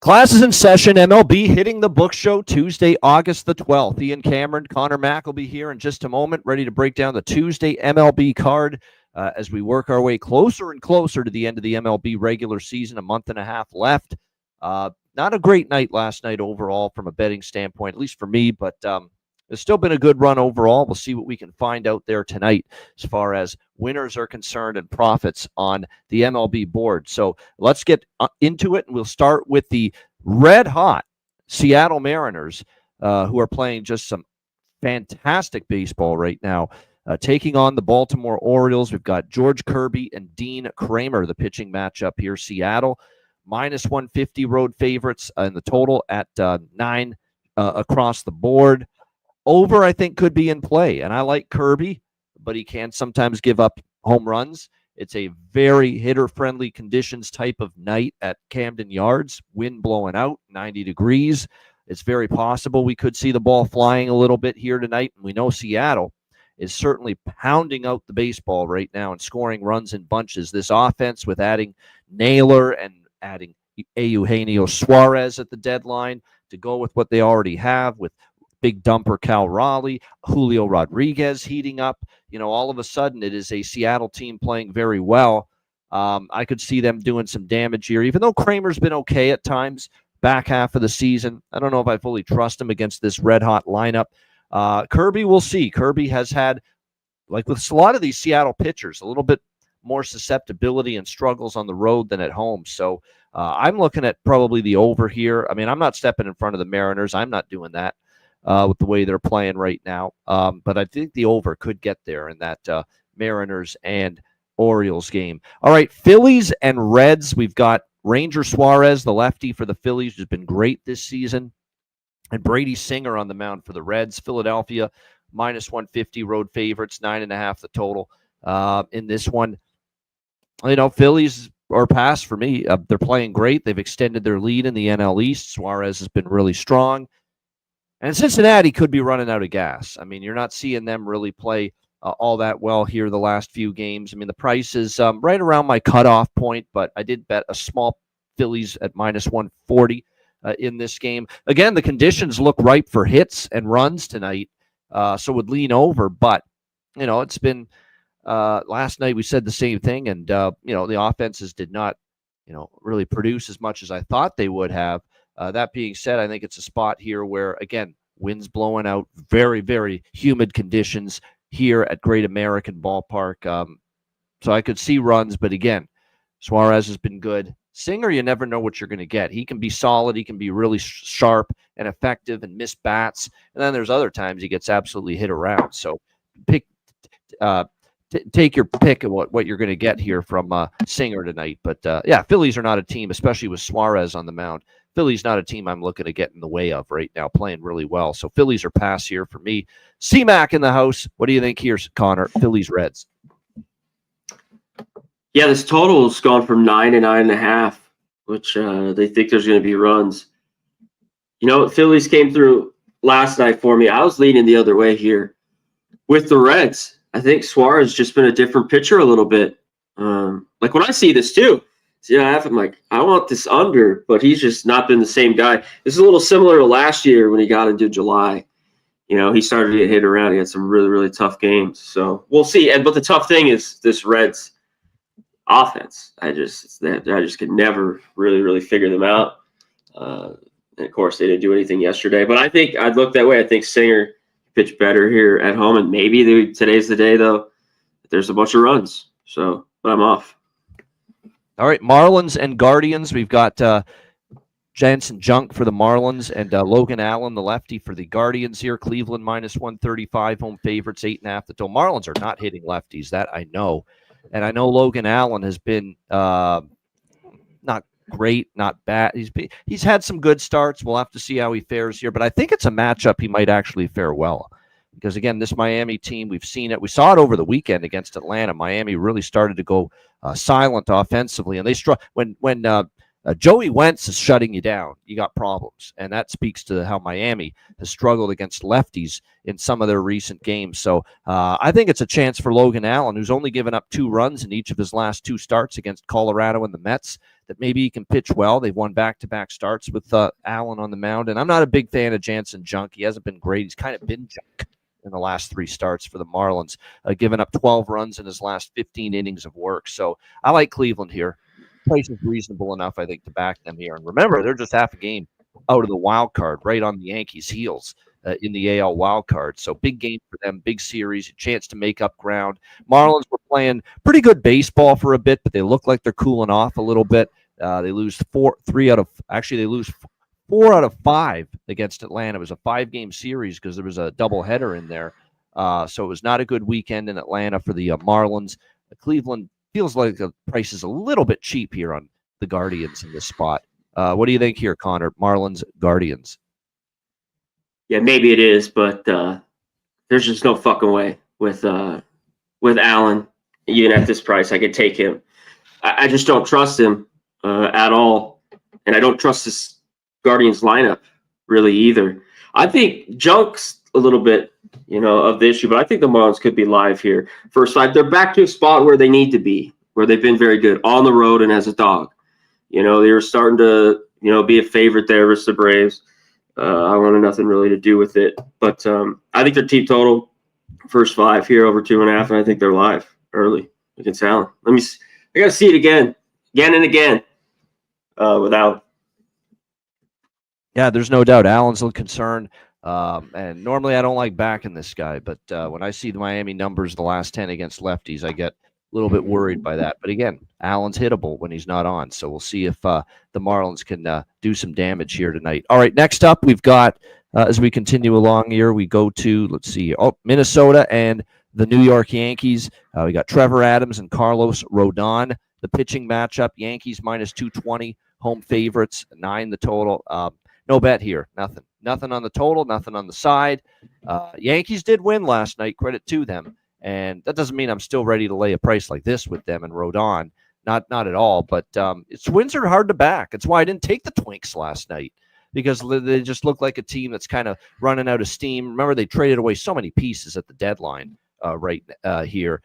Classes in session, MLB hitting the book show Tuesday, August the 12th. Ian Cameron, Connor Mack will be here in just a moment, ready to break down the Tuesday MLB card as we work our way closer and closer to the end of the MLB regular season, a month and a half left. Not a great night last night overall from a betting standpoint, at least for me, but it's still been a good run overall. We'll see what we can find out there tonight as far as winners are concerned and profits on the MLB board. So let's get into it, and we'll start with the red-hot Seattle Mariners, who are playing just some fantastic baseball right now, taking on the Baltimore Orioles. We've got George Kirby and Dean Kramer, the pitching matchup here. Seattle, minus 150 road favorites in the total at 9 across the board. Over, I think, could be in play, and I like Kirby, but he can sometimes give up home runs. It's a very hitter-friendly conditions type of night at Camden Yards, wind blowing out, 90 degrees. It's very possible we could see the ball flying a little bit here tonight, and we know Seattle is certainly pounding out the baseball right now and scoring runs in bunches. This offense with adding Naylor and adding Eugenio Suarez at the deadline to go with what they already have with big dumper Cal Raleigh, Julio Rodriguez heating up. You know, all of a sudden it is a Seattle team playing very well. I could see them doing some damage here, even though Kramer's been okay at times back half of the season. I don't know if I fully trust him against this red-hot lineup. Kirby, we'll see. Kirby has had, like with a lot of these Seattle pitchers, a little bit more susceptibility and struggles on the road than at home. So I'm looking at probably the over here. I mean, I'm not stepping in front of the Mariners. I'm not doing that. With the way they're playing right now. But I think the over could get there in that Mariners and Orioles game. All right, Phillies and Reds. We've got Ranger Suarez, the lefty for the Phillies, who's been great this season, and Brady Singer on the mound for the Reds. Philadelphia, minus 150 road favorites, 9.5 the total in this one. You know, Phillies are pass for me. They're playing great. They've extended their lead in the NL East. Suarez has been really strong. And Cincinnati could be running out of gas. I mean, you're not seeing them really play all that well here the last few games. I mean, the price is right around my cutoff point, but I did bet a small Phillies at minus 140 in this game. Again, the conditions look ripe for hits and runs tonight, so would lean over. But, you know, it's been last night we said the same thing, and, you know, the offenses did not, you know, really produce as much as I thought they would have. That being said, I think it's a spot here where, again, winds blowing out, very, very humid conditions here at Great American Ballpark. So I could see runs, but again, Suarez has been good. Singer, you never know what you're going to get. He can be solid. He can be really sharp and effective and miss bats. And then there's other times he gets absolutely hit around. So take your pick of what you're going to get here from Singer tonight. But, yeah, Phillies are not a team, especially with Suarez on the mound. Phillies not a team I'm looking to get in the way of right now, playing really well. So Phillies are pass here for me. C-Mac in the house. What do you think here, Connor? Phillies, Reds. Yeah, this total's gone from 9 to 9.5, which they think there's going to be runs. You know, Phillies came through last night for me. I was leaning the other way here. With the Reds, I think Suarez just been a different pitcher a little bit. Like when I see this too, I'm like, I want this under, but he's just not been the same guy. This is a little similar to last year when he got into July. You know, he started to get hit around. He had some really, really tough games. So we'll see. But the tough thing is this Reds offense. I just could never really, really figure them out. And of course, they didn't do anything yesterday. But I think I'd look that way. I think Singer pitched better here at home, and maybe today's the day though. There's a bunch of runs. So, but I'm off. All right, Marlins and Guardians. We've got Jansen Junk for the Marlins and Logan Allen, the lefty, for the Guardians here. Cleveland minus 135, home favorites, 8.5 the total. Marlins are not hitting lefties, that I know. And I know Logan Allen has been not great, not bad. He's had some good starts. We'll have to see how he fares here. But I think it's a matchup he might actually fare well. Because, again, this Miami team, we've seen it. We saw it over the weekend against Atlanta. Miami really started to go silent offensively. And they struck when Joey Wentz is shutting you down. You got problems. And that speaks to how Miami has struggled against lefties in some of their recent games. So I think it's a chance for Logan Allen, who's only given up 2 runs in each of his last 2 starts against Colorado and the Mets, that maybe he can pitch well. They've won back-to-back starts with Allen on the mound. And I'm not a big fan of Jansen Junk. He hasn't been great. He's kind of been junk in the last 3 starts for the Marlins, giving up 12 runs in his last 15 innings of work. So I like Cleveland here. Price is reasonable enough, I think, to back them here. And remember, they're just half a game out of the wild card, right on the Yankees' heels in the AL wild card. So big game for them, big series, a chance to make up ground. Marlins were playing pretty good baseball for a bit, but they look like they're cooling off a little bit. They lose 4 out of 5 against Atlanta. It was a 5-game series because there was a doubleheader in there. So it was not a good weekend in Atlanta for the Marlins. Cleveland feels like the price is a little bit cheap here on the Guardians in this spot. What do you think here, Connor? Marlins, Guardians. Yeah, maybe it is, but there's just no fucking way with Allen. Even at this price, I could take him. I just don't trust him at all, and I don't trust this Guardians lineup really either. I think Junk's a little bit, of the issue, but I think the Marlins could be live here. First 5, they're back to a spot where they need to be, where they've been very good on the road and as a dog. They were starting to, be a favorite there versus the Braves. I wanted nothing really to do with it, but I think their team total first 5 here over 2.5, and I think they're live early against Allen. I got to see it again and again without. Yeah, there's no doubt. Allen's a little concerned. And normally I don't like backing this guy, but when I see the Miami numbers the last 10 against lefties, I get a little bit worried by that. But again, Allen's hittable when he's not on. So we'll see if the Marlins can do some damage here tonight. All right, next up, we've got, as we continue along here, we go to, let's see, Minnesota and the New York Yankees. We got Trevor Adams and Carlos Rodon. The pitching matchup, Yankees minus 220, home favorites, 9 the total. No bet here, nothing. Nothing on the total, nothing on the side. Yankees did win last night, credit to them. And that doesn't mean I'm still ready to lay a price like this with them and Rodon. Not at all. But its wins are hard to back. That's why I didn't take the Twinks last night, because they just look like a team that's kind of running out of steam. Remember, they traded away so many pieces at the deadline here.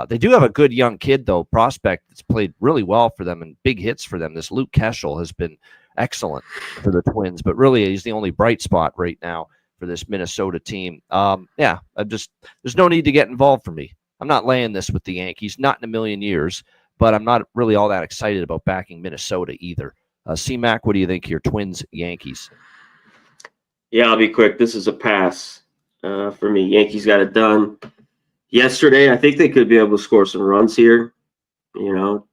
They do have a good young kid, though, prospect that's played really well for them and big hits for them. This Luke Keschel has been excellent for the Twins, but really he's the only bright spot right now for this Minnesota team. There's no need to get involved for me. I'm not laying this with the Yankees, not in a million years, but I'm not really all that excited about backing Minnesota either. C-Mac, what do you think here? Twins, Yankees. Yeah, I'll be quick. This is a pass for me. Yankees got it done yesterday. I think they could be able to score some runs here.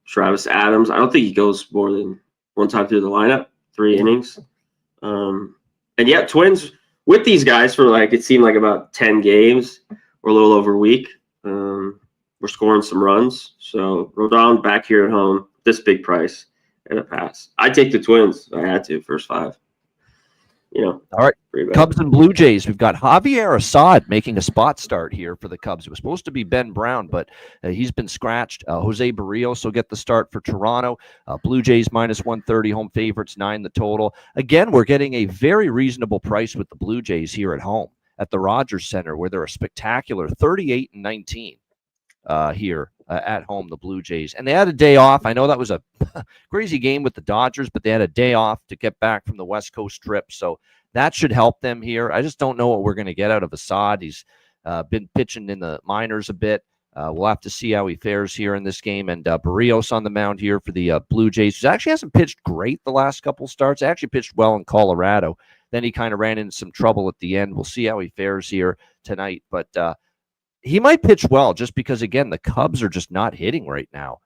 Travis Adams, I don't think he goes more than one time through the lineup, 3 innings. And yeah, Twins with these guys for it seemed like about 10 games or a little over a week. We're scoring some runs. So Rodon back here at home, this big price and a pass. I take the Twins. I had to, first 5. All right. Cubs and Blue Jays. We've got Javier Assad making a spot start here for the Cubs. It was supposed to be Ben Brown, but he's been scratched. Jose Barrios will get the start for Toronto. Blue Jays minus 130, home favorites, 9 the total. Again, we're getting a very reasonable price with the Blue Jays here at home at the Rogers Center, where they're a spectacular 38-19 here at home, the Blue Jays. And they had a day off. I know that was a crazy game with the Dodgers, but they had a day off to get back from the West Coast trip. So that should help them here. I just don't know what we're going to get out of Assad. He's been pitching in the minors a bit. We'll have to see how he fares here in this game. And Barrios on the mound here for the Blue Jays, who actually hasn't pitched great the last couple starts. Actually pitched well in Colorado. Then he kind of ran into some trouble at the end. We'll see how he fares here tonight. But he might pitch well just because, again, the Cubs are just not hitting right now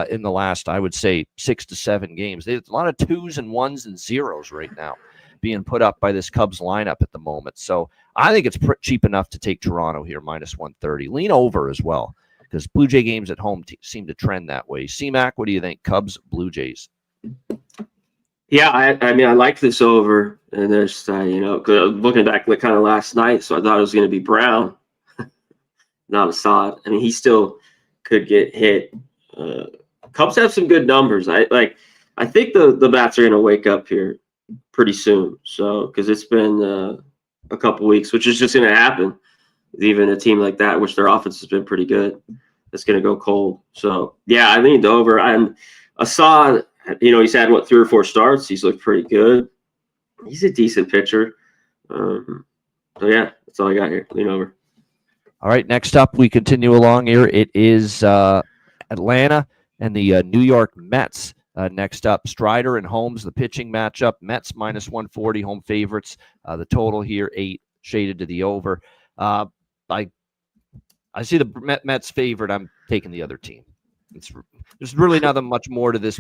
in the last, I would say, 6 to 7 games. There's a lot of 2s and 1s and 0s right now being put up by this Cubs lineup at the moment. So I think it's cheap enough to take Toronto here, minus 130. Lean over as well, because Blue Jay games at home seem to trend that way. C-Mac, what do you think? Cubs, Blue Jays. Yeah, I like this over. And there's, looking back kind of last night, so I thought it was going to be Brown. Not Assad. He still could get hit. Cubs have some good numbers. I think the bats are going to wake up here pretty soon. So, because it's been a couple weeks, which is just going to happen. Even a team like that, which their offense has been pretty good, it's going to go cold. So, yeah, I leaned over. And Assad, he's had, 3 or 4 starts. He's looked pretty good. He's a decent pitcher. So, yeah, that's all I got here. Lean over. All right, next up, we continue along here. It is Atlanta and the New York Mets. Next up, Strider and Holmes, the pitching matchup. Mets -140, home favorites. The total here, 8, shaded to the over. I see the Mets favored. I'm taking the other team. There's really nothing much more to this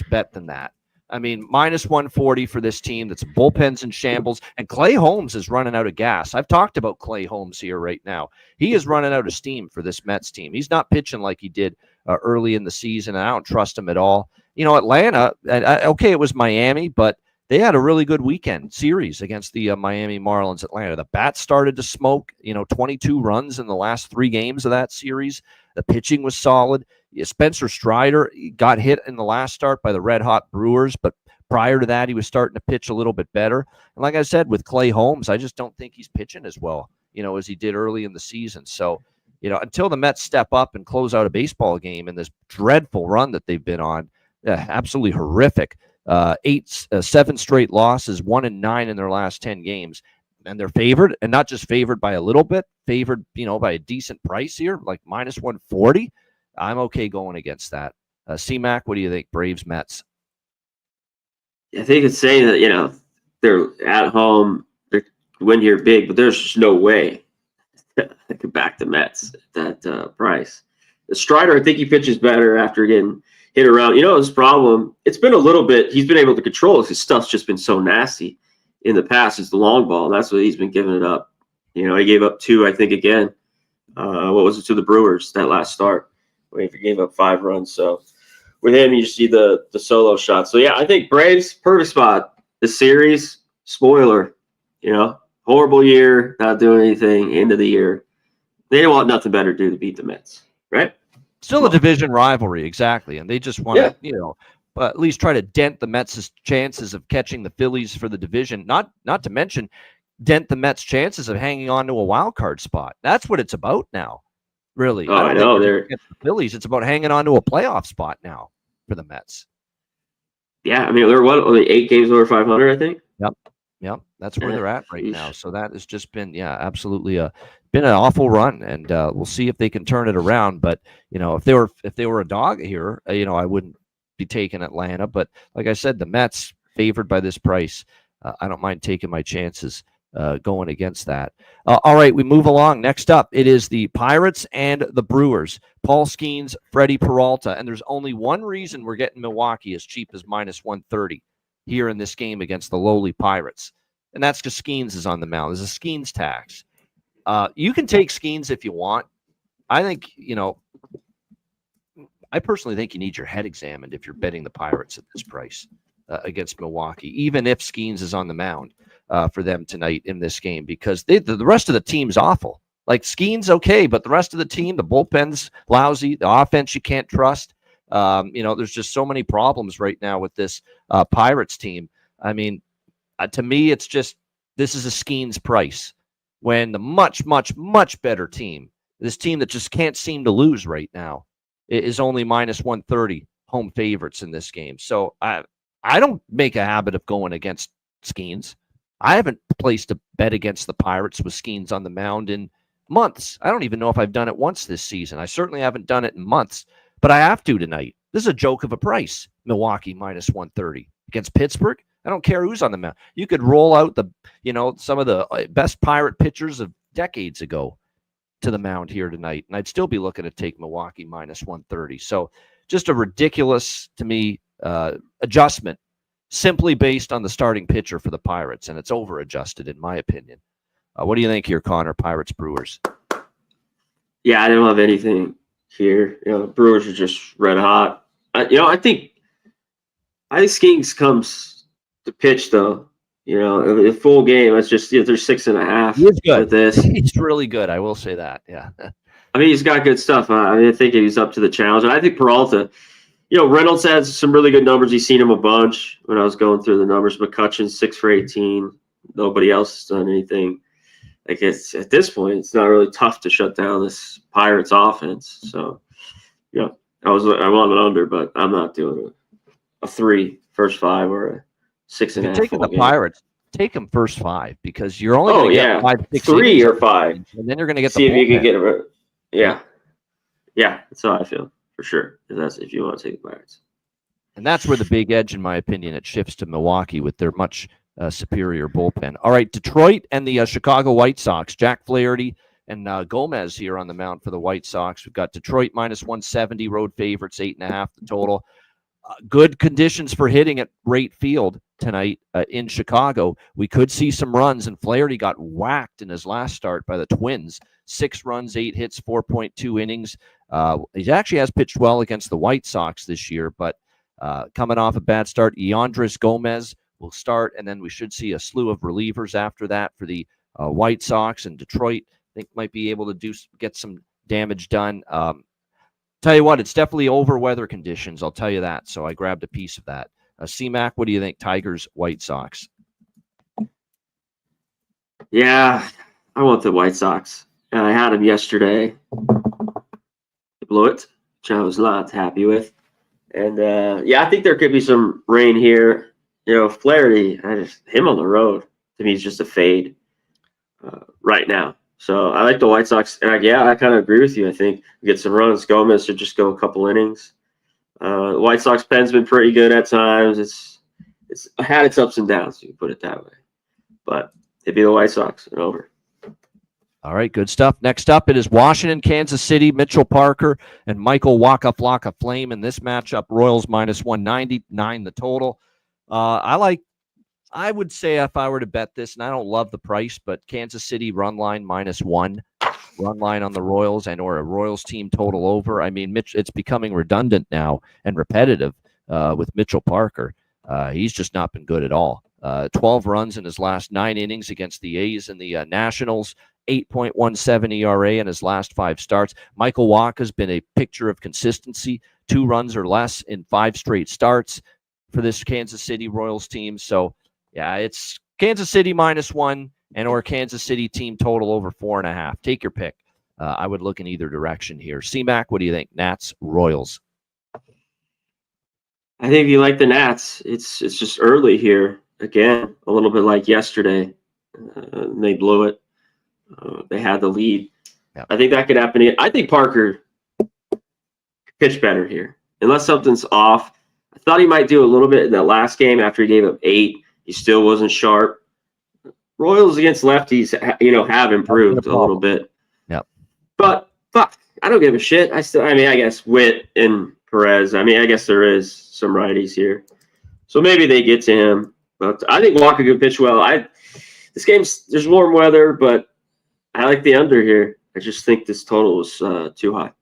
bet than that. I mean, -140 for this team that's bullpens in shambles, and Clay Holmes is running out of gas. I've talked about Clay Holmes here right now. He is running out of steam for this Mets team. He's not pitching like he did early in the season, and I don't trust him at all. Atlanta, okay, it was Miami, but they had a really good weekend series against the Miami Marlins. Atlanta, the bats started to smoke, 22 runs in the last 3 games of that series. The pitching was solid. Spencer Strider got hit in the last start by the Red Hot Brewers, but prior to that, he was starting to pitch a little bit better. And like I said, with Clay Holmes, I just don't think he's pitching as well, as he did early in the season. So, until the Mets step up and close out a baseball game in this dreadful run that they've been on, absolutely horrific. 7 straight losses, 1-9 in their last 10 games. And they're favored, and not just favored by a little bit, favored, by a decent price here, like -140. I'm okay going against that. C-Mac, what do you think? Braves, Mets? I think it's saying that, they're at home, they win here big, but there's just no way I could back the Mets at that price. The Strider, I think he pitches better after getting hit around. His problem, it's been a little bit, he's been able to control it. His stuff's just been so nasty in the past. It's the long ball. That's what he's been giving it up. He gave up 2, I think, again. What was it, to the Brewers, that last start, where he gave up 5 runs. So with him, you see the solo shot. So, yeah, I think Braves, perfect spot. The series, spoiler, horrible year, not doing anything, end of the year. They want nothing better to do to beat the Mets, right? Still a division rivalry, exactly. And they just want to, at least try to dent the Mets' chances of catching the Phillies for the division. Not to mention dent the Mets' chances of hanging on to a wild card spot. That's what it's about now, really. Oh, I know. They're the Phillies. It's about hanging on to a playoff spot now for the Mets. Yeah, I mean, they're only 8 games over 500, I think. Yep. That's where they're at right now. So that has just been, absolutely been an awful run, and we'll see if they can turn it around. But if they were a dog here, I wouldn't be taking Atlanta. But like I said, the Mets favored by this price. I don't mind taking my chances going against that. All right, we move along. Next up, it is the Pirates and the Brewers. Paul Skeens, Freddie Peralta, and there's only one reason we're getting Milwaukee as cheap as -130 here in this game against the lowly Pirates, and that's because Skeens is on the mound. There's a Skeens tax. You can take Skeens if you want. I think, I personally think you need your head examined if you're betting the Pirates at this price against Milwaukee, even if Skeens is on the mound for them tonight in this game, because the rest of the team's awful. Like, Skeens, okay, but the rest of the team, the bullpen's lousy, the offense you can't trust. There's just so many problems right now with this Pirates team. I mean, to me, it's just, this is a Skeens price when the much, much, much better team, this team that just can't seem to lose right now, is only -130 home favorites in this game. So I don't make a habit of going against Skeens. I haven't placed a bet against the Pirates with Skeens on the mound in months. I don't even know if I've done it once this season. I certainly haven't done it in months, but I have to tonight. This is a joke of a price. Milwaukee -130 against Pittsburgh. I don't care who's on the mound. You could roll out some of the best Pirate pitchers of decades ago to the mound here tonight, and I'd still be looking to take Milwaukee -130. So just a ridiculous, to me, adjustment simply based on the starting pitcher for the Pirates, and it's over-adjusted in my opinion. What do you think here, Connor? Pirates, Brewers? Yeah, I don't have anything here. The Brewers are just red hot. I think Skeens comes to pitch, though. A full game. It's just they're 6.5. He's good with this. He's really good. I will say that. Yeah. I mean, he's got good stuff. I think he's up to the challenge. And I think Peralta, Reynolds has some really good numbers. He's seen him a bunch when I was going through the numbers. McCutcheon's 6 for 18. Nobody else has done anything. I guess at this point, it's not really tough to shut down this Pirates offense. So, I want an under, but I'm not doing a 3 first 5 or a 6.5. Taking the Pirates, take them first 5 because you're only going to get 5, 6, 3 or 5, and then you're going to get see the if you can get a yeah. That's how I feel for sure. If you want to take the Pirates, and that's where the big edge, in my opinion, it shifts to Milwaukee with their much superior bullpen. All right, Detroit and the Chicago White Sox. Jack Flaherty and Gomez here on the mound for the White Sox. We've got Detroit minus 170, road favorites, 8.5 the total. Good conditions for hitting at Rate Field tonight in Chicago. We could see some runs, and Flaherty got whacked in his last start by the Twins. 6 runs, 8 hits, 4.2 innings. He actually has pitched well against the White Sox this year, but coming off a bad start, Yandris Gomez will start, and then we should see a slew of relievers after that for the White Sox. And Detroit, I think, might be able to get some damage done. Tell you what, it's definitely over weather conditions. I'll tell you that. So I grabbed a piece of that. C-Mac, what do you think? Tigers, White Sox. Yeah, I want the White Sox. I had them yesterday. They blew it, which I was not happy with. And I think there could be some rain here. Flaherty, him on the road, to me, is just a fade right now. So I like the White Sox. And I kind of agree with you. I think we get some runs. Gomez should just go a couple innings. The White Sox pen's been pretty good at times. It's had its ups and downs, you can put it that way. But it'd be the White Sox and over. All right, good stuff. Next up, it is Washington, Kansas City, Mitchell Parker, and Michael Waka Flocka Flame in this matchup. Royals minus 199 the total. I would say if I were to bet this, and I don't love the price, but Kansas City run line -1, run line on the Royals, or a Royals team total over. I mean, it's becoming redundant now and repetitive with Mitchell Parker. He's just not been good at all. 12 runs in his last 9 innings against the A's and the Nationals. 8.17 ERA in his last 5 starts. Michael Waka's been a picture of consistency, 2 runs or less in 5 straight starts for this Kansas City Royals team. So, yeah, it's Kansas City -1 or Kansas City team total over 4.5. Take your pick. I would look in either direction here. C-Mac, what do you think? Nats, Royals. I think you like the Nats. It's just early here. Again, a little bit like yesterday. They blew it. They had the lead. Yep. I think that could happen. I think Parker pitched better here. Unless something's off. I thought he might do a little bit in that last game after he gave up 8. He still wasn't sharp. Royals against lefties, have improved a little bit. Yep. But fuck, I don't give a shit. I guess Witt and Perez. I guess there is some righties here, so maybe they get to him. But I think Walker could pitch well. There's warm weather, but I like the under here. I just think this total was too high.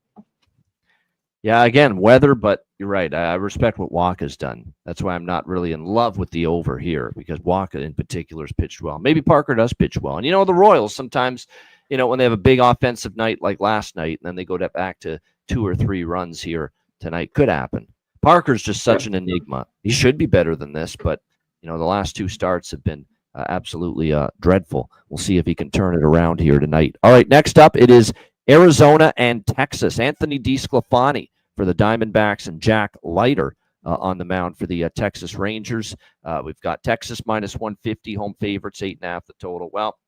Yeah, again, weather, but you're right. I respect what Waka's done. That's why I'm not really in love with the over here, because Waka in particular has pitched well. Maybe Parker does pitch well. And, the Royals sometimes, when they have a big offensive night like last night, and then they go back to 2 or 3 runs here tonight, could happen. Parker's just such an enigma. He should be better than this, but, the last 2 starts have been absolutely dreadful. We'll see if he can turn it around here tonight. All right, next up, it is Arizona and Texas. Anthony DeSclafani for the Diamondbacks and Jack Leiter on the mound for the Texas Rangers. We've got Texas -150, home favorites, 8.5 the total. Well,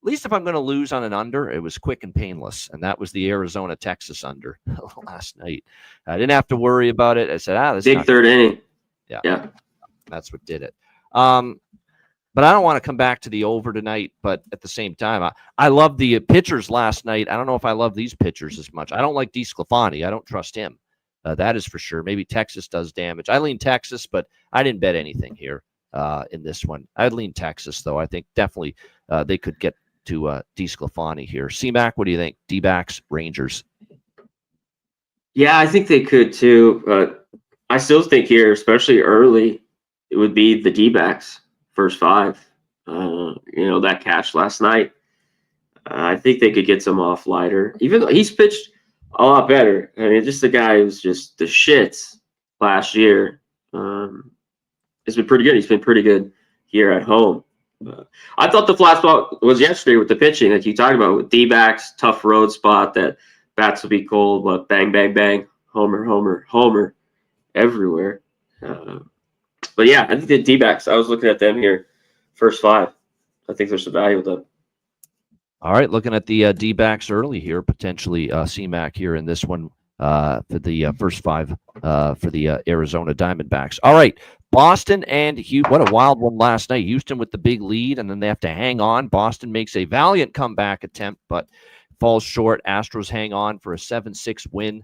at least if I'm going to lose on an under, it was quick and painless, and that was the Arizona-Texas under last night. I didn't have to worry about it. I said, this big third inning. Yeah, that's what did it. But I don't want to come back to the over tonight. But at the same time, I love the pitchers last night. I don't know if I love these pitchers as much. I don't like DeSclafani. I don't trust him. That is for sure. Maybe Texas does damage. I lean Texas, but I didn't bet anything here in this one. I'd lean Texas, though. I think definitely they could get to DeSclafani here. C-Mac, what do you think? D-backs, Rangers. Yeah, I think they could too. But I still think here, especially early, it would be the D-backs. First 5, that catch last night. I think they could get some off Leiter, even though he's pitched a lot better. Just the guy who's just the shits last year. It's been pretty good. He's been pretty good here at home. I thought the flat spot was yesterday with the pitching, like you talked about, with D-backs, tough road spot that bats will be cold, but bang, bang, bang, homer, homer, homer everywhere. But yeah, I think the D-backs, I was looking at them here, first 5. I think there's some value with them. All right, looking at the D-backs early here, potentially CMAC here in this one for the first 5 for the Arizona Diamondbacks. All right, Boston and Houston. What a wild one last night. Houston with the big lead, and then they have to hang on. Boston makes a valiant comeback attempt, but falls short. Astros hang on for a 7-6 win.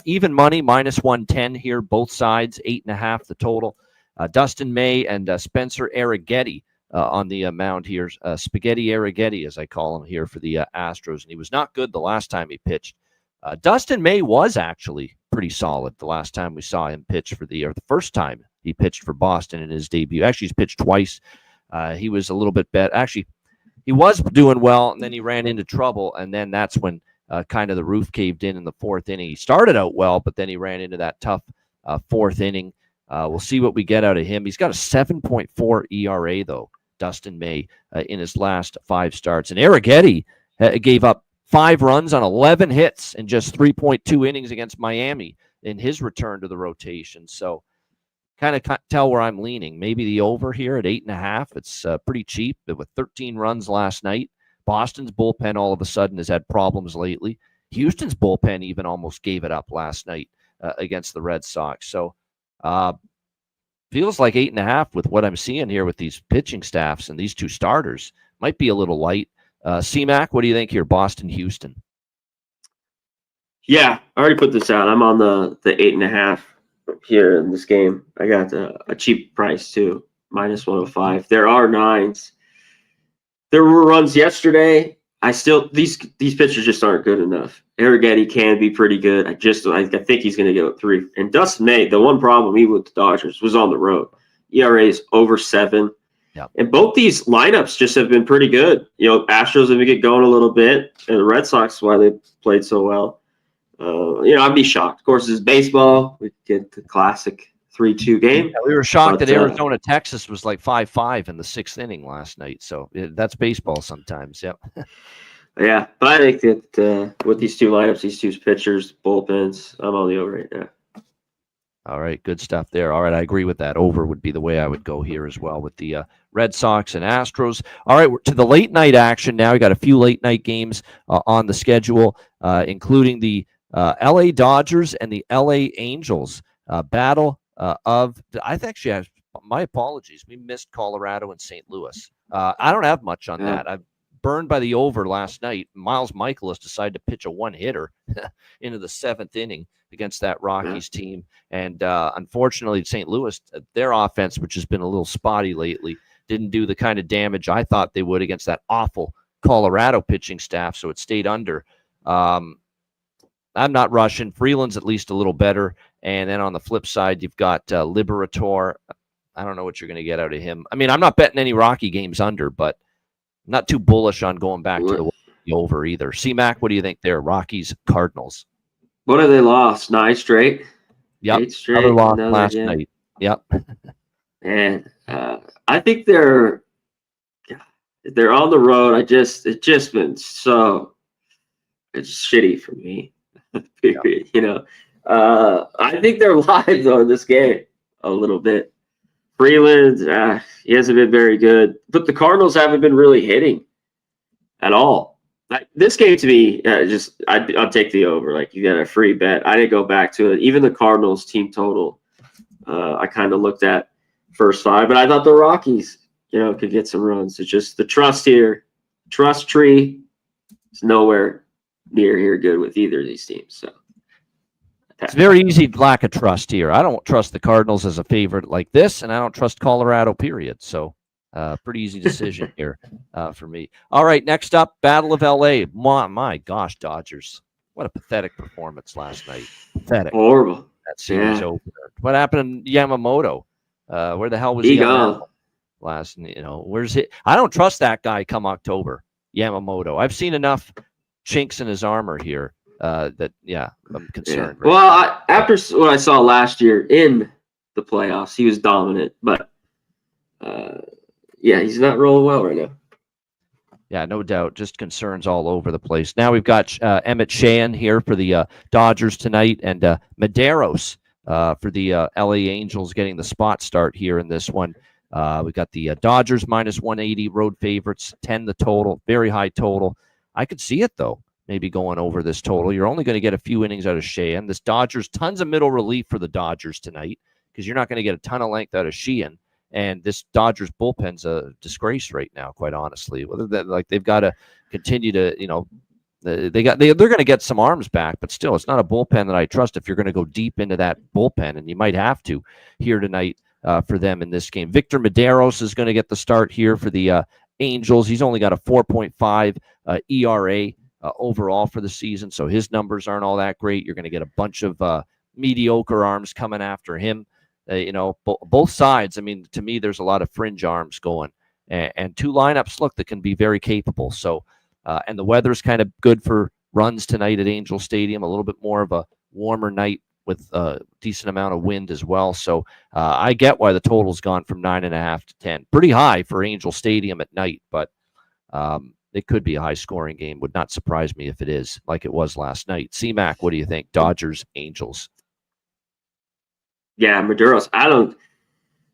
Even money, -110 here, both sides, 8.5 the total. Dustin May and Spencer Arrighetti on the mound here. Spaghetti Arrighetti, as I call him here for the Astros. And he was not good the last time he pitched. Dustin May was actually pretty solid the last time we saw him pitch for the first time he pitched for Boston in his debut. Actually, he's pitched twice. He was a little bit better. Actually, he was doing well, and then he ran into trouble, and then that's when kind of the roof caved in the 4th inning. He started out well, but then he ran into that tough 4th inning. We'll see what we get out of him. He's got a 7.4 ERA, though, Dustin May, in his last 5 starts. And Arrighetti gave up 5 runs on 11 hits in just 3.2 innings against Miami in his return to the rotation. So kind of tell where I'm leaning. Maybe the over here at 8.5. It's pretty cheap, but with 13 runs last night. Boston's bullpen all of a sudden has had problems lately. Houston's bullpen even almost gave it up last night against the Red Sox. So feels like 8.5 with what I'm seeing here with these pitching staffs and these 2 starters. Might be a little light. CMAC, what do you think here? Boston, Houston. Yeah, I already put this out. I'm on the 8.5 here in this game. I got a cheap price too, -105. There are 9s. There were runs yesterday. These pitchers just aren't good enough. Arrighetti can be pretty good. I think he's going to go 3. And Dustin May, the one problem he with the Dodgers was on the road. ERA is over 7. Yep. And both these lineups just have been pretty good. Astros have been get going a little bit, and the Red Sox, why they played so well. I'd be shocked. Of course, it's baseball. We get the classic 3-2 game. Yeah, we were shocked that Arizona, Texas was like 5-5 in the 6th inning last night. So that's baseball sometimes. Yep. Yeah, but I think that with these 2 lineups, these 2 pitchers, bullpens, I'm on the over right now. All right, good stuff there. All right, I agree with that. Over would be the way I would go here as well with the Red Sox and Astros. All right, we're to the late night action now. We got a few late night games on the schedule, including the LA Dodgers and the LA Angels battle of. I think actually have my apologies. We missed Colorado and St. Louis. I don't have much on that. I've burned by the over last night. Miles Michaelis decided to pitch a 1-hitter into the 7th inning against that Rockies team. And unfortunately, St. Louis, their offense, which has been a little spotty lately, didn't do the kind of damage I thought they would against that awful Colorado pitching staff, so it stayed under. I'm not rushing. Freeland's at least a little better. And then on the flip side, you've got Liberator. I don't know what you're going to get out of him. I mean, I'm not betting any Rocky games under, but not too bullish on going back to the over either. C-Mac, what do you think there? Rockies, Cardinals. What have they lost? 9 straight? Yep. 8 straight? Another loss last night. Yep. And I think they're on the road. It's just been so it's shitty for me. Period. I think they're live though in this game a little bit. Freeland, he hasn't been very good, but the Cardinals haven't been really hitting at all. This game to me, I'll take the over. Like, you got a free bet. I didn't go back to it. Even the Cardinals team total, I kind of looked at first 5, but I thought the Rockies, could get some runs. It's just the trust here, trust tree is nowhere near here good with either of these teams. So it's very easy lack of trust here. I don't trust the Cardinals as a favorite like this, and I don't trust Colorado, period. So pretty easy decision here for me. All right, next up, Battle of L.A. My gosh, Dodgers. What a pathetic performance last night. Pathetic. Horrible. That series opener. What happened to Yamamoto? Where the hell was he on last? Where's it? I don't trust that guy come October, Yamamoto. I've seen enough chinks in his armor here I'm concerned. Yeah. Well, after what I saw last year in the playoffs, he was dominant, but he's not rolling well right now. Yeah, no doubt. Just concerns all over the place. Now we've got Emmett Sheehan here for the Dodgers tonight, and Medeiros for the LA Angels getting the spot start here in this one. We got the Dodgers minus 180 road favorites, 10 the total, very high total. I could see it though, maybe going over this total. You're only going to get a few innings out of Sheehan. This Dodgers, tons of middle relief for the Dodgers tonight because you're not going to get a ton of length out of Sheehan. And this Dodgers bullpen's a disgrace right now, quite honestly. Whether that, like, they've got to continue to, they're going to get some arms back, but still, it's not a bullpen that I trust if you're going to go deep into that bullpen, and you might have to here tonight for them in this game. Victor Medeiros is going to get the start here for the Angels. He's only got a 4.5 ERA overall for the season, so his numbers aren't all that great. You're going to get a bunch of mediocre arms coming after him. Both sides. I mean, to me, there's a lot of fringe arms going, and two lineups, look, that can be very capable. So, and the weather's kind of good for runs tonight at Angel Stadium. A little bit more of a warmer night with a decent amount of wind as well. So, I get why the total's gone from 9.5 to 10. Pretty high for Angel Stadium at night, but it could be a high-scoring game. Would not surprise me if it is, like it was last night. C-Mac, what do you think? Dodgers, Angels. Yeah, Medeiros.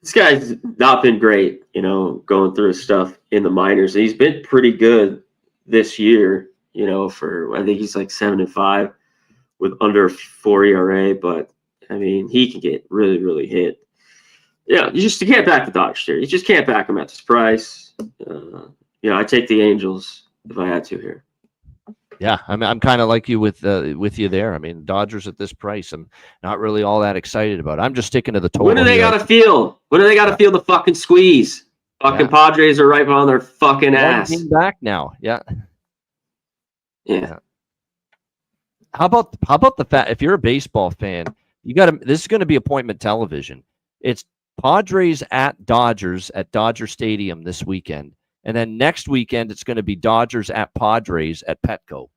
This guy's not been great, going through his stuff in the minors. He's been pretty good this year, I think he's like 7-5 with under 4 ERA, but I mean, he can get really, really hit. Yeah, you can't back the Dodgers here. You just can't back them at this price. I take the Angels if I had to here. Yeah, I'm kind of like you with you there. I mean, Dodgers at this price, I'm not really all that excited about. I'm just sticking to the total. When do they got to feel? When do they got to feel the fucking squeeze? Fucking Padres are right on their fucking ass. Back now, yeah. Yeah. How about the fact, if you're a baseball fan, you got to. This is going to be appointment television. It's Padres at Dodgers at Dodger Stadium this weekend. And then next weekend, it's going to be Dodgers at Padres at Petco.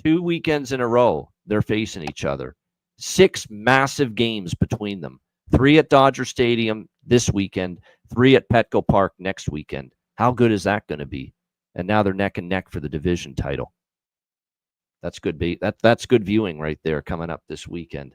2 weekends in a row, they're facing each other. 6 massive games between them. 3 at Dodger Stadium this weekend, 3 at Petco Park next weekend. How good is that going to be? And now they're neck and neck for the division title. That's good. That's good viewing right there coming up this weekend.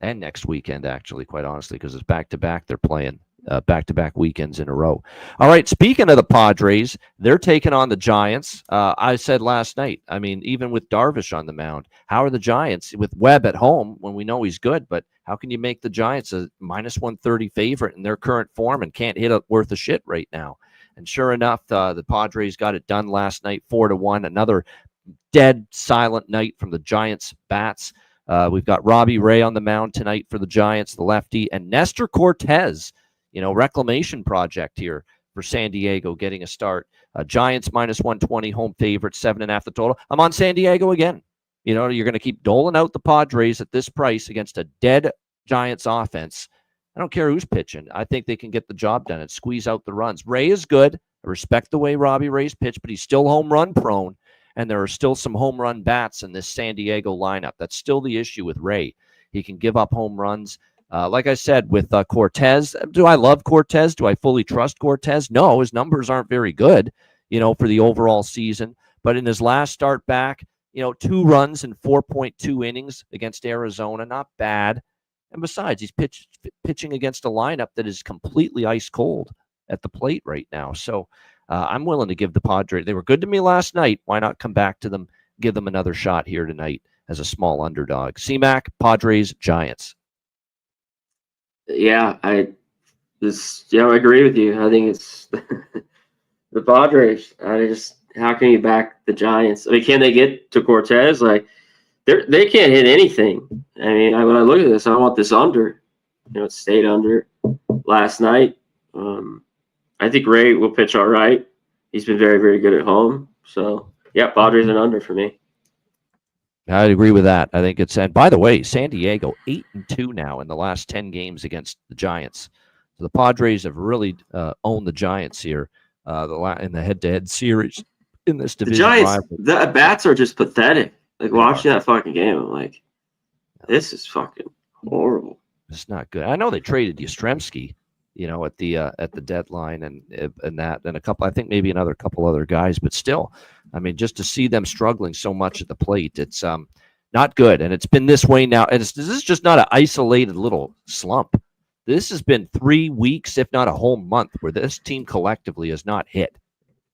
And next weekend, actually, quite honestly, because it's back-to-back. They're playing back-to-back weekends in a row. All right, speaking of the Padres, they're taking on the Giants. I said last night, I mean, even with Darvish on the mound, how are the Giants, with Webb at home, when we know he's good, but how can you make the Giants a minus 130 favorite in their current form and can't hit a worth of shit right now? And sure enough, the Padres got it done last night, 4-1. Another dead, silent night from the Giants' bats. We've got Robbie Ray on the mound tonight for the Giants, the lefty, and Nestor Cortez, reclamation project here for San Diego getting a start. Giants minus 120, home favorite, 7.5 the total. I'm on San Diego again. You're going to keep doling out the Padres at this price against a dead Giants offense. I don't care who's pitching. I think they can get the job done and squeeze out the runs. Ray is good. I respect the way Robbie Ray's pitched, but he's still home run prone, and there are still some home run bats in this San Diego lineup. That's still the issue with Ray. He can give up home runs. Like I said, with Cortez, do I love Cortez? Do I fully trust Cortez? No, his numbers aren't very good, for the overall season. But in his last start back, 2 runs in 4.2 innings against Arizona, not bad. And besides, he's pitching against a lineup that is completely ice cold at the plate right now. So I'm willing to give the Padres. They were good to me last night. Why not come back to them, give them another shot here tonight as a small underdog? C-Mac, Padres, Giants. Yeah, I agree with you. I think it's the Padres. How can you back the Giants? I mean, can they get to Cortez? Like, they can't hit anything. I mean, when I look at this, I want this under. It stayed under last night. I think Ray will pitch all right. He's been very, very good at home. So, yeah, Padres and under for me. I'd agree with that. I think and by the way, San Diego 8-2 now in the last 10 games against the Giants. So the Padres have really owned the Giants here in the head-to-head series in this division. The Giants, the bats are just pathetic. Like watching that fucking game, I'm like, this is fucking horrible. It's not good. I know they traded Yastrzemski, at the deadline and that and a couple. I think maybe another couple other guys, but still, I mean, just to see them struggling so much at the plate, it's not good. And it's been this way now. And this is just not an isolated little slump. This has been 3 weeks, if not a whole month, where this team collectively has not hit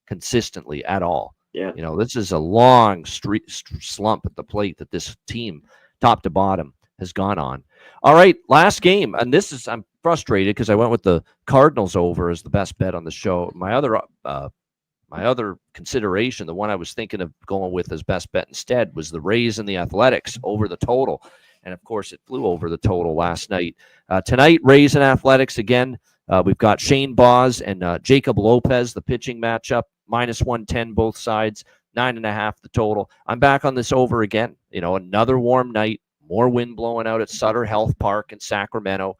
consistently at all. Yeah. This is a long slump at the plate that this team, top to bottom, has gone on. All right, last game. And I'm frustrated because I went with the Cardinals over as the best bet on the show. My other consideration, the one I was thinking of going with as best bet instead, was the Rays and the Athletics over the total. And, of course, it flew over the total last night. Tonight, Rays and Athletics again. We've got Shane Baz and Jacob Lopez, the pitching matchup, -110 both sides, 9.5 the total. I'm back on this over again. Another warm night, more wind blowing out at Sutter Health Park in Sacramento.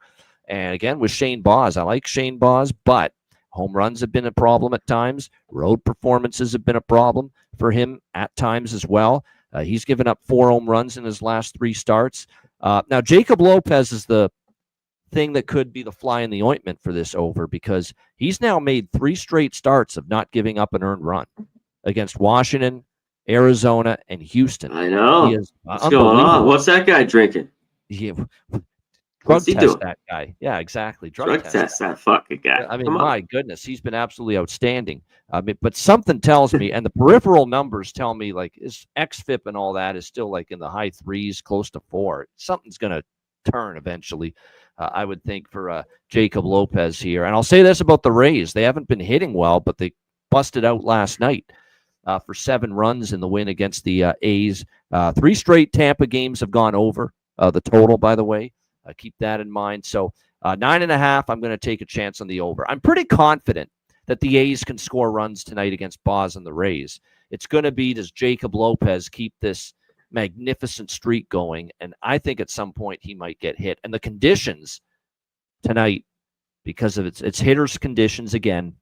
And again, with Shane Baz, I like Shane Baz, but home runs have been a problem at times. Road performances have been a problem for him at times as well. He's given up 4 home runs in his last 3 starts. Now, Jacob Lopez is the thing that could be the fly in the ointment for this over, because he's now made 3 straight starts of not giving up an earned run against Washington, Arizona, and Houston. I know. What's going on? What's that guy drinking? Drug test that guy. Yeah, exactly. Drug test that fucking guy. I mean, my goodness, he's been absolutely outstanding. But something tells me, and the peripheral numbers tell me, like his xFIP and all that is still like in the high 3s, close to 4. Something's going to turn eventually, I would think, for Jacob Lopez here. And I'll say this about the Rays. They haven't been hitting well, but they busted out last night for 7 runs in the win against the A's. 3 straight Tampa games have gone over the total, by the way. Keep that in mind. So 9.5, I'm going to take a chance on the over. I'm pretty confident that the A's can score runs tonight against Baz and the Rays. It's going to be, does Jacob Lopez keep this magnificent streak going? And I think at some point he might get hit. And the conditions tonight, because of its hitters' conditions again,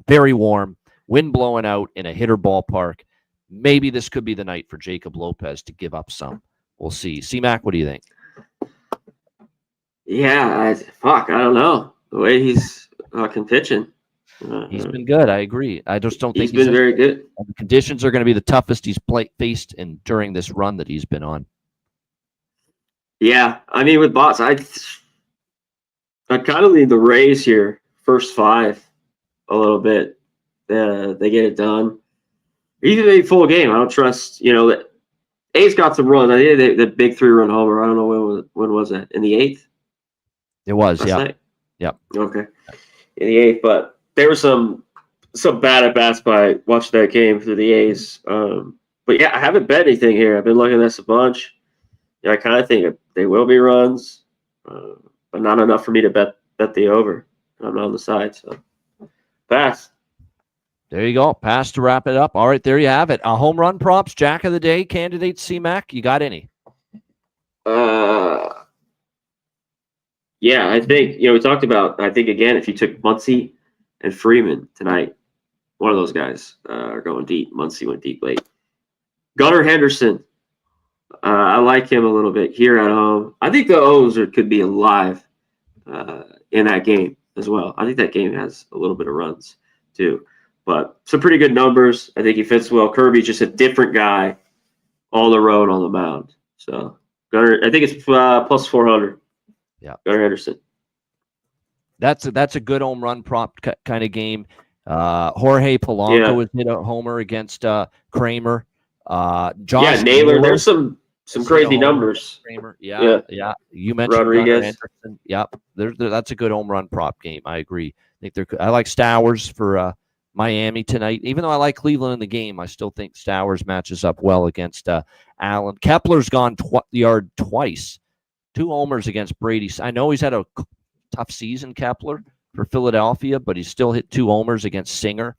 very warm, wind blowing out in a hitter ballpark. Maybe this could be the night for Jacob Lopez to give up some. We'll see. C-Mac, what do you think? Yeah, I don't know. The way he's pitching. He's been good. I agree. I just don't think he's been very good. The conditions are going to be the toughest he's faced during this run that he's been on. Yeah, I mean, with Baz, I kind of lead the Rays here, first 5 a little bit. They get it done. Even a full game, I don't trust. That A's got some runs. I think the big 3-run homer. I don't know when was that, in the 8th. It was, yeah. Yep. Okay. In the 8th, but there were some bad at bats by watching that game through the A's. But yeah, I haven't bet anything here. I've been looking at this a bunch. Yeah, I kind of think they will be runs, but not enough for me to bet the over. I'm not on the side, so pass. There you go. Pass to wrap it up. All right, there you have it. Home run props, Jack of the Day, candidates, C-Mac. You got any? Yeah, I think, we talked about, I think, again, if you took Muncy and Freeman tonight, one of those guys are going deep. Muncy went deep late. Gunnar Henderson, I like him a little bit here at home. I think the O's could be alive in that game as well. I think that game has a little bit of runs too. But some pretty good numbers. I think he fits well. Kirby's just a different guy on the road, on the mound. So Gunnar, I think it's plus 400. Yeah, Gunnar Henderson. That's a good home run prop kind of game. Jorge Polanco has hit a homer against Kramer. Josh Naylor. There's some crazy numbers. Kramer. Yeah. You mentioned Rodriguez. Yep, that's a good home run prop game. I agree. I like Stowers for Miami tonight. Even though I like Cleveland in the game, I still think Stowers matches up well against Allen. Kepler's gone yard twice. 2 homers against Brady. I know he's had a tough season, Kepler, for Philadelphia, but he's still hit 2 homers against Singer.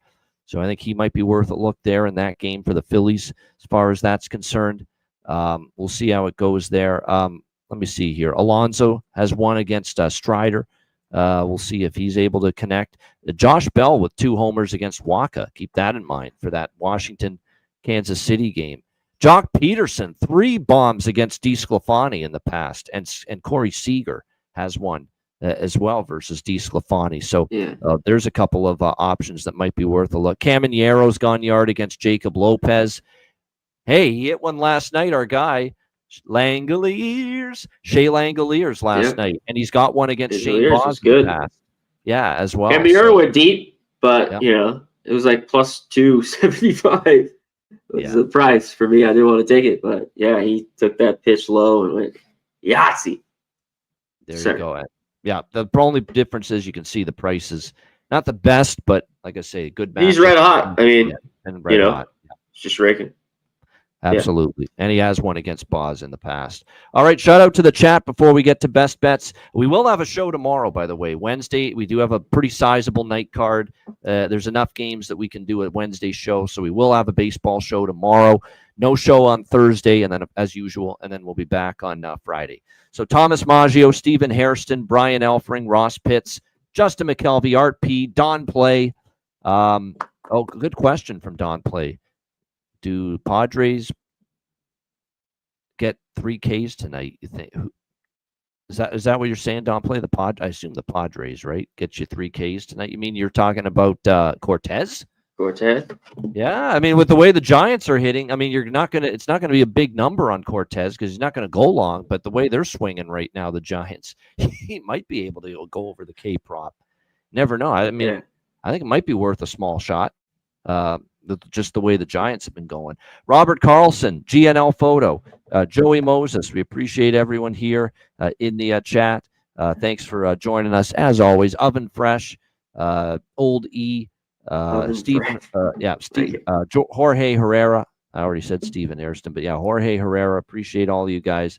So I think he might be worth a look there in that game for the Phillies as far as that's concerned. We'll see how it goes there. Let me see here. Alonso has one against Strider. We'll see if he's able to connect. Josh Bell with 2 homers against Waka. Keep that in mind for that Washington-Kansas City game. Jock Peterson, 3 bombs against DeSclafani in the past, and Corey Seager has one as well versus DeSclafani. So there's a couple of options that might be worth a look. Camaniero's gone yard against Jacob Lopez. Hey, he hit one last night, our guy. Shea Langoliers last night, and he's got one against Shane Boz in the past. Yeah, as well. Camañero went deep, but it was like plus 275 was the price for me. I didn't want to take it, but he took that pitch low and went Yahtzee. There you go. Yeah, the only difference is you can see the price is not the best, but like I say, good match. He's red hot. I mean, and red hot. It's just raking. Absolutely. And he has one against Boz in the past. All right. Shout out to the chat before we get to best bets. We will have a show tomorrow, by the way. Wednesday, we do have a pretty sizable night card. There's enough games that we can do a Wednesday show. So we will have a baseball show tomorrow. No show on Thursday, and then as usual, and then we'll be back on Friday. So Thomas Maggio, Stephen Hairston, Brian Elfring, Ross Pitts, Justin McKelvey, Art P, Don Play. Good question from Don Play. Do Padres get 3 Ks tonight? You think? Is that what you're saying, Don Play? I assume the Padres, right? Get you 3 Ks tonight. You mean you're talking about Cortez? Cortez? Yeah, I mean, with the way the Giants are hitting, I mean, it's not gonna be a big number on Cortez because he's not gonna go long. But the way they're swinging right now, the Giants, he might be able to go over the K prop. Never know. I mean, I think it might be worth a small shot. Just the way the Giants have been going. Robert Carlson, GNL Photo, Joey Moses. We appreciate everyone here in the chat. Thanks for joining us as always. Oven Fresh, Old E, Stephen, Jorge Herrera. I already said Stephen Ariston, but Jorge Herrera. Appreciate all of you guys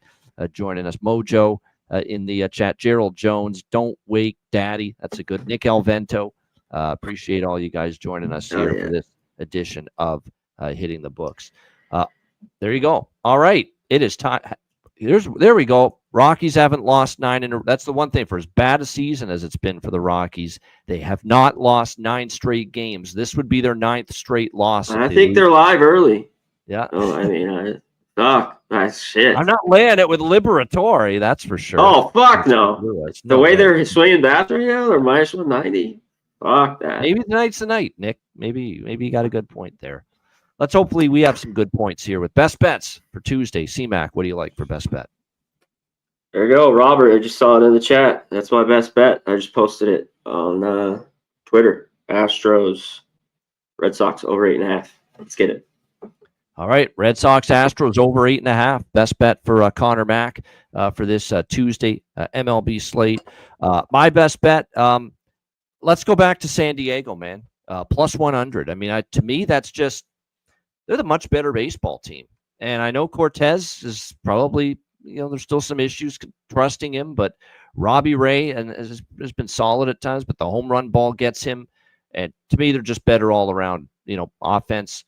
joining us. Mojo in the chat. Gerald Jones, Don't Wake Daddy. That's a good. Nick Alvento. Appreciate all you guys joining us here for this edition of Hitting the Books. There you go. All right. It is time. There we go. Rockies haven't lost 9 in a row. That's the one thing. For as bad a season as it's been for the Rockies, they have not lost 9 straight games. This would be their 9th straight loss. I think they're live early. Yeah. Oh, I mean, nice shit. I'm not laying it with Liberatore, that's for sure. Oh, fuck no. The way they're swinging bats right now, they're minus 190. Fuck that. Maybe tonight's the night, Nick. Maybe you got a good point there. Let's hopefully we have some good points here with best bets for Tuesday. C-Mac, what do you like for best bet? There you go, Robert. I just saw it in the chat. That's my best bet. I just posted it on Twitter. Astros, Red Sox over 8.5. Let's get it. All right, Red Sox Astros over 8.5. Best bet for Connor Mack for this Tuesday MLB slate. My best bet. Let's go back to San Diego, man. Plus 100. I mean, to me, that's just they're the much better baseball team. And I know Cortez is probably, there's still some issues trusting him, but Robbie Ray has been solid at times, but the home run ball gets him. And to me, they're just better all around. Offense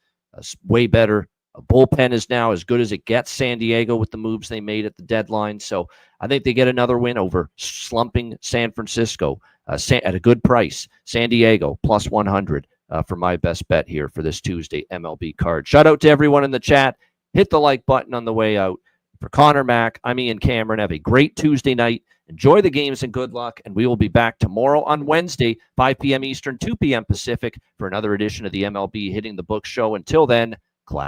way better. A bullpen is now as good as it gets. San Diego with the moves they made at the deadline. So I think they get another win over slumping San Francisco at a good price. San Diego plus 100 for my best bet here for this Tuesday MLB card. Shout out to everyone in the chat. Hit the like button on the way out. For Connor Mack, I'm Ian Cameron. Have a great Tuesday night. Enjoy the games and good luck. And we will be back tomorrow on Wednesday, 5 p.m. Eastern, 2 p.m. Pacific for another edition of the MLB Hitting the Book show. Until then,